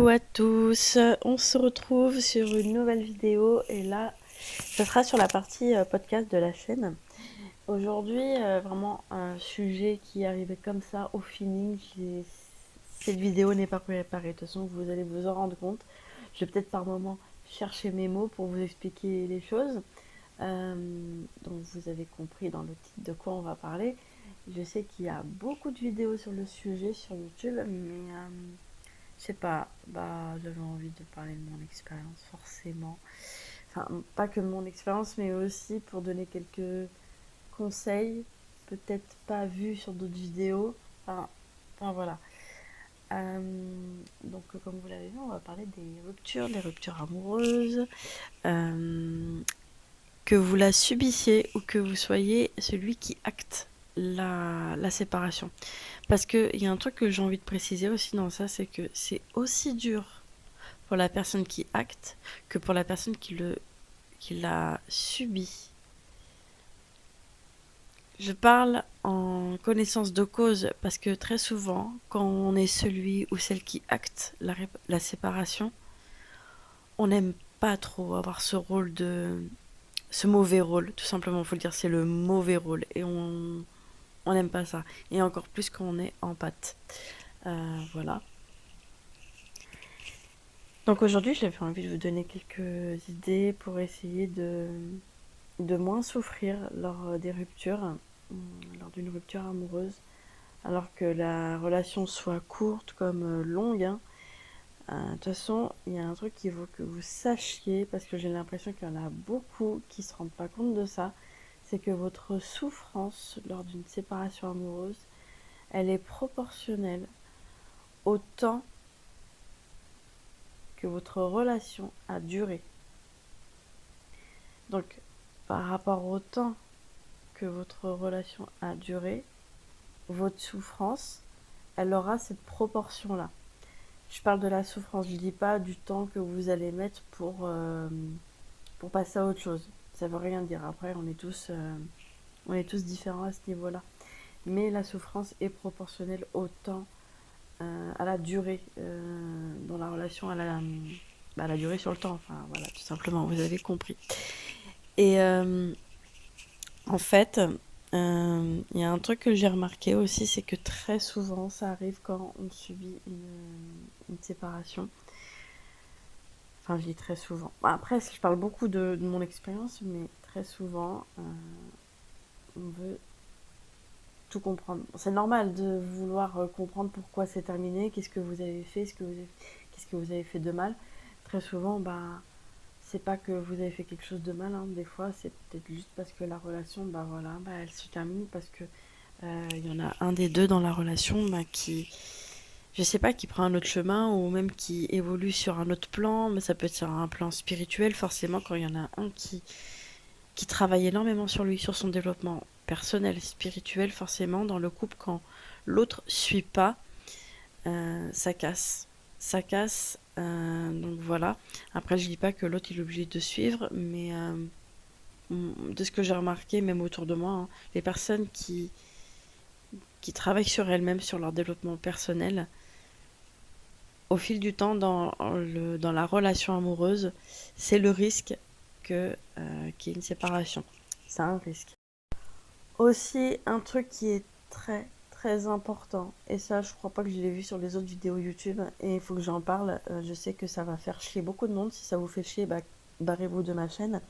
Coucou à tous, on se retrouve sur une nouvelle vidéo et là, ce sera sur la partie podcast de la chaîne. Aujourd'hui, vraiment un sujet qui est arrivé comme ça au feeling. Cette vidéo n'est pas préparée, de toute façon vous allez vous en rendre compte. Je vais peut-être par moment chercher mes mots pour vous expliquer les choses. Donc vous avez compris dans le titre de quoi on va parler. Je sais qu'il y a beaucoup de vidéos sur le sujet sur YouTube, mais je sais pas, j'avais envie de parler de mon expérience, forcément. Enfin, pas que de mon expérience, mais aussi pour donner quelques conseils, peut-être pas vus sur d'autres vidéos. Enfin, voilà. Donc, comme vous l'avez vu, on va parler des ruptures, les ruptures amoureuses. Que vous la subissiez ou que vous soyez celui qui acte la séparation. Parce qu'il y a un truc que j'ai envie de préciser aussi dans ça, c'est que c'est aussi dur pour la personne qui acte que pour la personne qui l'a subi. Je parle en connaissance de cause parce que très souvent, quand on est celui ou celle qui acte la séparation, on n'aime pas trop avoir ce mauvais rôle, tout simplement, faut le dire, c'est le mauvais rôle et on n'aime pas ça. Et encore plus quand on est en pâte. Voilà. Donc aujourd'hui, j'avais envie de vous donner quelques idées pour essayer de moins souffrir lors des ruptures, lors d'une rupture amoureuse, alors que la relation soit courte comme longue. De toute façon, il y a un truc qu'il faut que vous sachiez, parce que j'ai l'impression qu'il y en a beaucoup qui ne se rendent pas compte de ça, c'est que votre souffrance lors d'une séparation amoureuse, elle est proportionnelle au temps que votre relation a duré. Donc, par rapport au temps que votre relation a duré, votre souffrance, elle aura cette proportion-là. Je parle de la souffrance, je ne dis pas du temps que vous allez mettre pour passer à autre chose. Ça veut rien dire. Après, on est tous différents à ce niveau-là. Mais la souffrance est proportionnelle au temps, à la durée dans la relation, à la durée sur le temps. Enfin, voilà, tout simplement, vous avez compris. Et en fait, il y a un truc que j'ai remarqué aussi, c'est que très souvent, ça arrive quand on subit une séparation. Enfin, je dis très souvent. Après, je parle beaucoup de mon expérience, mais très souvent, on veut tout comprendre. C'est normal de vouloir comprendre pourquoi c'est terminé, qu'est-ce que vous avez fait, qu'est-ce que vous avez fait de mal. Très souvent, c'est pas que vous avez fait quelque chose de mal, hein. Des fois, c'est peut-être juste parce que la relation, elle se termine parce que il y en a un des deux dans la relation qui, je sais pas, qui prend un autre chemin ou même qui évolue sur un autre plan, mais ça peut être sur un plan spirituel, forcément, quand il y en a un qui travaille énormément sur lui, sur son développement personnel, spirituel, forcément, dans le couple, quand l'autre suit pas, ça casse. Ça casse, donc voilà. Après, je dis pas que l'autre il est obligé de suivre, mais de ce que j'ai remarqué, même autour de moi, hein, les personnes qui travaillent sur elles-mêmes, sur leur développement personnel, au fil du temps dans la relation amoureuse, c'est le risque qu'il y ait une séparation. C'est un risque. Aussi, un truc qui est très très important, et ça je crois pas que je l'ai vu sur les autres vidéos YouTube, et il faut que j'en parle, je sais que ça va faire chier beaucoup de monde. Si ça vous fait chier, barrez-vous de ma chaîne,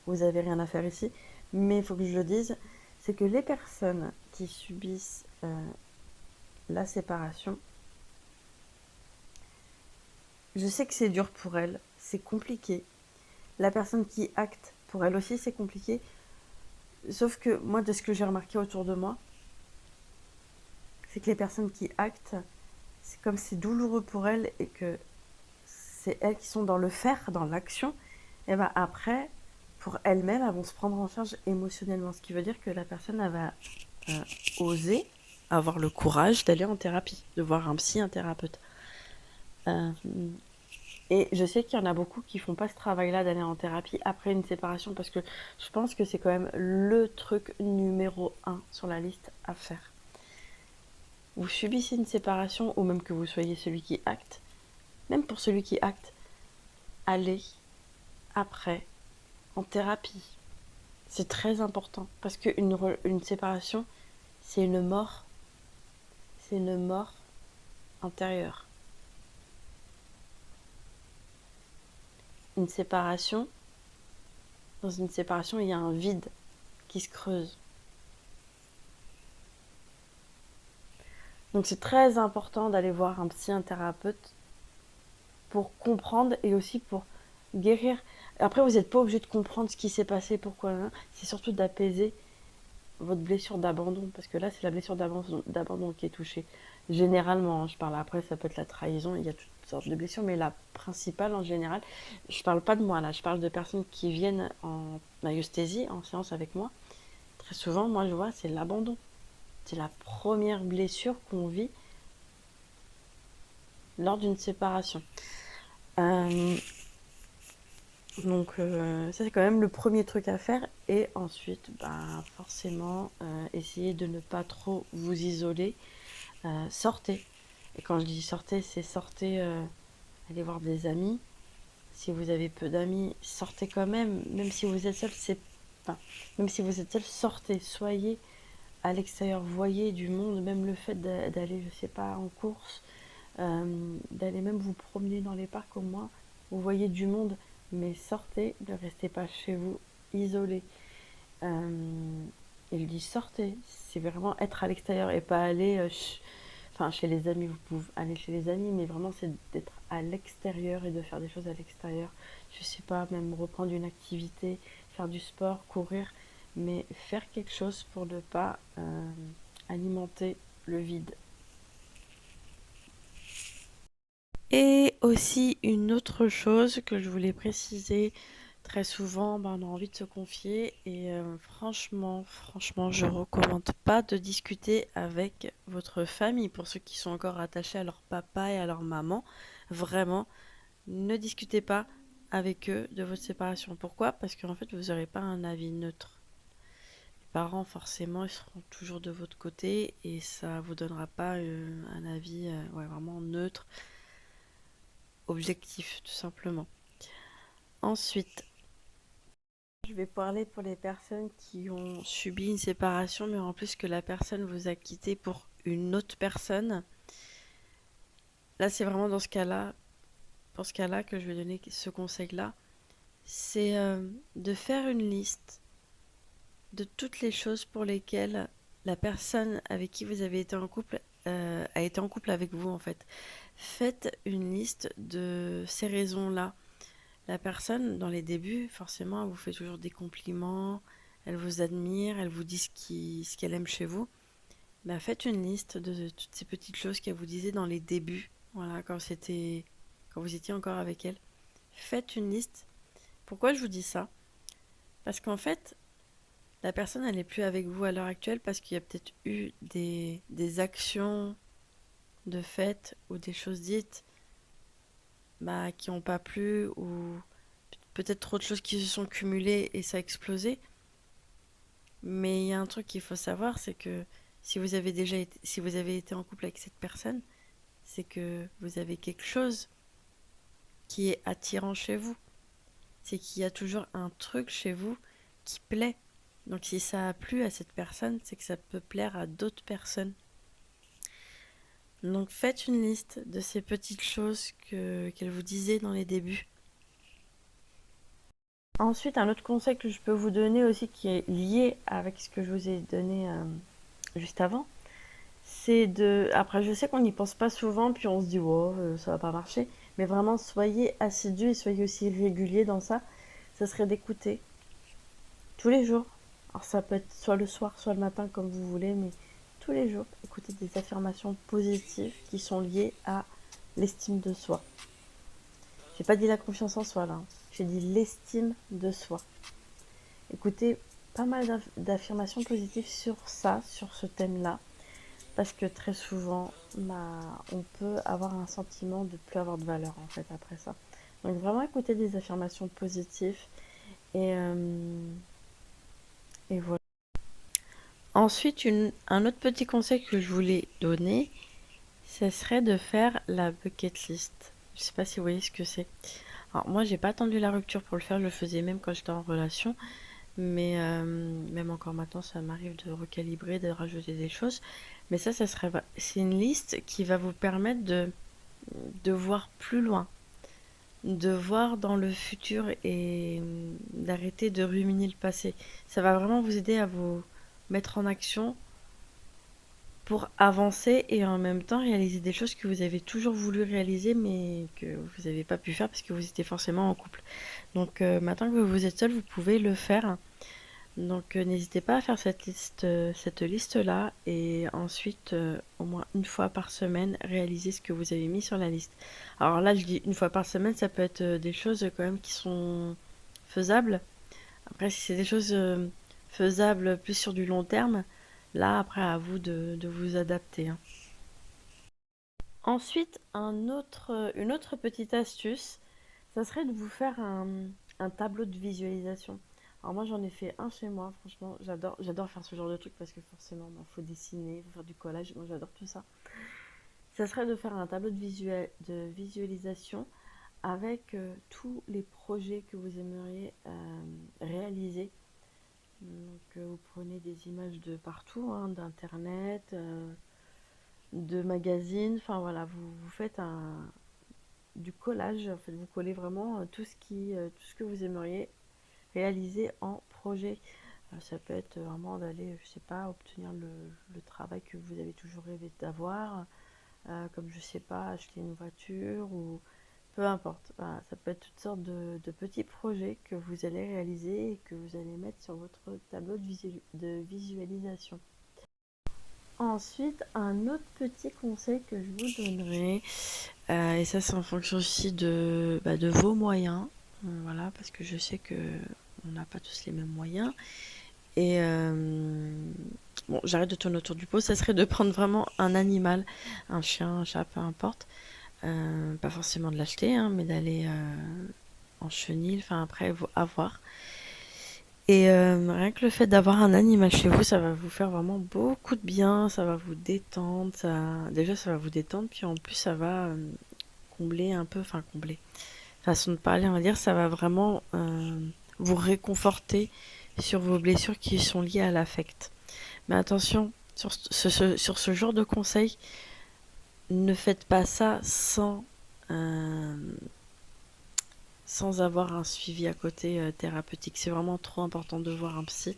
vous avez rien à faire ici, mais il faut que je le dise, c'est que les personnes qui subissent la séparation, je sais que c'est dur pour elles, c'est compliqué. La personne qui acte, pour elle aussi c'est compliqué, sauf que moi, de ce que j'ai remarqué autour de moi, c'est que les personnes qui actent, c'est comme c'est douloureux pour elles et que c'est elles qui sont dans le faire, dans l'action, et après, pour elles-mêmes, elles vont se prendre en charge émotionnellement. Ce qui veut dire que la personne, elle va oser avoir le courage d'aller en thérapie, de voir un psy, un thérapeute. Et je sais qu'il y en a beaucoup qui font pas ce travail-là d'aller en thérapie après une séparation, parce que je pense que c'est quand même le truc numéro 1 sur la liste à faire. Vous subissez une séparation, ou même que vous soyez celui qui acte, même pour celui qui acte, aller après en thérapie. C'est très important parce qu'une séparation, c'est une mort. C'est une mort intérieure. Une séparation, dans une séparation, il y a un vide qui se creuse. Donc c'est très important d'aller voir un thérapeute pour comprendre et aussi pour guérir. Après, vous n'êtes pas obligé de comprendre ce qui s'est passé, pourquoi. Hein. C'est surtout d'apaiser votre blessure d'abandon, parce que là, c'est la blessure d'abandon qui est touchée. Généralement, je parle après, ça peut être la trahison, il y a toutes sortes de blessures, mais la principale en général, je parle pas de moi là, je parle de personnes qui viennent en maïeusthésie, en séance avec moi. Très souvent, moi, je vois, c'est l'abandon. C'est la première blessure qu'on vit lors d'une séparation. Ça c'est quand même le premier truc à faire. Et ensuite, forcément, essayez de ne pas trop vous isoler. Sortez. Et quand je dis sortez, c'est sortez, allez voir des amis. Si vous avez peu d'amis, sortez quand même. Même si vous êtes seul, même si vous êtes seul, sortez. Soyez à l'extérieur, voyez du monde. Même le fait d'aller, je sais pas, en course, d'aller même vous promener dans les parcs comme moi, vous voyez du monde, mais sortez, ne restez pas chez vous, isolés. Il dit sortez, c'est vraiment être à l'extérieur et pas aller chez les amis, vous pouvez aller chez les amis, mais vraiment c'est d'être à l'extérieur et de faire des choses à l'extérieur. Je sais pas, même reprendre une activité, faire du sport, courir, mais faire quelque chose pour ne pas alimenter le vide. Et aussi une autre chose que je voulais préciser, très souvent, on a envie de se confier et franchement, je recommande pas de discuter avec votre famille pour ceux qui sont encore attachés à leur papa et à leur maman. Vraiment, ne discutez pas avec eux de votre séparation. Pourquoi? Parce qu'en fait, vous n'aurez pas un avis neutre. Les parents, forcément, ils seront toujours de votre côté et ça vous donnera pas un avis vraiment neutre, objectif, tout simplement. Ensuite, je vais parler pour les personnes qui ont subi une séparation, mais en plus que la personne vous a quitté pour une autre personne. Là, c'est vraiment pour ce cas-là, que je vais donner ce conseil-là. C'est de faire une liste de toutes les choses pour lesquelles la personne avec qui vous avez été en couple a été en couple avec vous, en fait. Faites une liste de ces raisons-là. La personne, dans les débuts, forcément, elle vous fait toujours des compliments, elle vous admire, elle vous dit ce qu'elle aime chez vous. Faites une liste de toutes ces petites choses qu'elle vous disait dans les débuts, voilà, quand vous étiez encore avec elle. Faites une liste. Pourquoi je vous dis ça? Parce qu'en fait, la personne, elle n'est plus avec vous à l'heure actuelle parce qu'il y a peut-être eu des actions de fait ou des choses dites qui n'ont pas plu ou peut-être trop de choses qui se sont cumulées et ça a explosé. Mais il y a un truc qu'il faut savoir, c'est que si vous avez été en couple avec cette personne, c'est que vous avez quelque chose qui est attirant chez vous. C'est qu'il y a toujours un truc chez vous qui plaît. Donc si ça a plu à cette personne, c'est que ça peut plaire à d'autres personnes. Donc faites une liste de ces petites choses qu'elle vous disait dans les débuts. Ensuite, un autre conseil que je peux vous donner aussi qui est lié avec ce que je vous ai donné juste avant, c'est de... Après, je sais qu'on n'y pense pas souvent, puis on se dit, wow, ça va pas marcher. Mais vraiment, soyez assidus et soyez aussi réguliers dans ça. Ça serait d'écouter tous les jours. Alors ça peut être soit le soir, soit le matin, comme vous voulez, mais tous les jours, écoutez des affirmations positives qui sont liées à l'estime de soi. J'ai pas dit la confiance en soi là, hein. J'ai dit l'estime de soi. Écoutez pas mal d'affirmations positives sur ça, sur ce thème-là, parce que très souvent, on peut avoir un sentiment de plus avoir de valeur en fait après ça. Donc vraiment écouter des affirmations positives et, et voilà. Ensuite, un autre petit conseil que je voulais donner, ce serait de faire la bucket list. Je sais pas si vous voyez ce que c'est. Alors moi j'ai pas attendu la rupture pour le faire, je le faisais même quand j'étais en relation, mais même encore maintenant ça m'arrive de recalibrer, de rajouter des choses. Mais ça serait, c'est une liste qui va vous permettre de voir plus loin, de voir dans le futur et d'arrêter de ruminer le passé. Ça va vraiment vous aider à vous mettre en action pour avancer et en même temps réaliser des choses que vous avez toujours voulu réaliser mais que vous n'avez pas pu faire parce que vous étiez forcément en couple. Donc maintenant que vous êtes seul, vous pouvez le faire. Donc n'hésitez pas à faire cette liste-là et ensuite au moins une fois par semaine réaliser ce que vous avez mis sur la liste. Alors là je dis une fois par semaine, ça peut être des choses quand même qui sont faisables. Après si c'est des choses faisables plus sur du long terme, là après à vous de vous adapter, hein. Ensuite, une autre petite astuce, ça serait de vous faire un tableau de visualisation. Alors moi j'en ai fait un chez moi, franchement j'adore faire ce genre de truc parce que forcément il faut dessiner, il faut faire du collage, moi j'adore tout ça. Ça serait de faire un tableau de visualisation avec tous les projets que vous aimeriez réaliser. Donc vous prenez des images de partout, hein, d'internet, de magazines, enfin voilà, vous faites du collage, en fait, vous collez vraiment tout ce que vous aimeriez réaliser en projet. Ça peut être vraiment d'aller, je sais pas, obtenir le travail que vous avez toujours rêvé d'avoir, comme je sais pas, acheter une voiture ou peu importe. Voilà, ça peut être toutes sortes de petits projets que vous allez réaliser et que vous allez mettre sur votre tableau de visualisation. Ensuite, un autre petit conseil que je vous donnerai, et ça c'est en fonction aussi de vos moyens, voilà, parce que je sais que on n'a pas tous les mêmes moyens. Et bon, j'arrête de tourner autour du pot, ça serait de prendre vraiment un animal, un chien, un chat, peu importe. Pas forcément de l'acheter, hein, mais d'aller en chenil, enfin après, à voir. Et rien que le fait d'avoir un animal chez vous, ça va vous faire vraiment beaucoup de bien, ça va vous détendre, déjà ça va vous détendre, puis en plus ça va combler un peu, enfin combler, façon de parler, on va dire, ça va vraiment vous réconforter sur vos blessures qui sont liées à l'affect. Mais attention, sur ce genre de conseils, ne faites pas ça euh, sans avoir un suivi à côté thérapeutique. C'est vraiment trop important de voir un psy.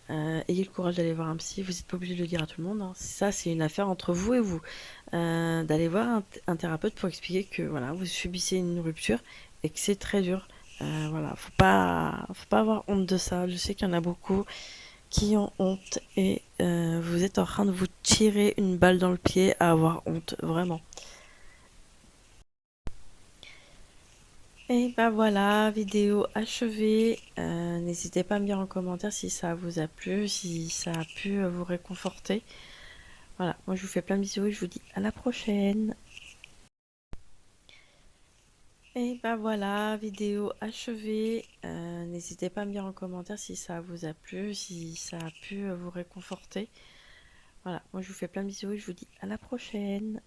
Ayez le courage d'aller voir un psy. Vous n'êtes pas obligé de le dire à tout le monde, hein. Ça, c'est une affaire entre vous et vous. D'aller voir un thérapeute pour expliquer que voilà, vous subissez une rupture et que c'est très dur. Voilà, faut pas avoir honte de ça. Je sais qu'il y en a beaucoup qui ont honte et vous êtes en train de vous tirer une balle dans le pied à avoir honte, vraiment. Et bah voilà, vidéo achevée. N'hésitez pas à me dire en commentaire si ça vous a plu, si ça a pu vous réconforter. Voilà, moi je vous fais plein de bisous et je vous dis à la prochaine. Et bah voilà, vidéo achevée. N'hésitez pas à me dire en commentaire si ça vous a plu, si ça a pu vous réconforter. Voilà, moi je vous fais plein de bisous et je vous dis à la prochaine.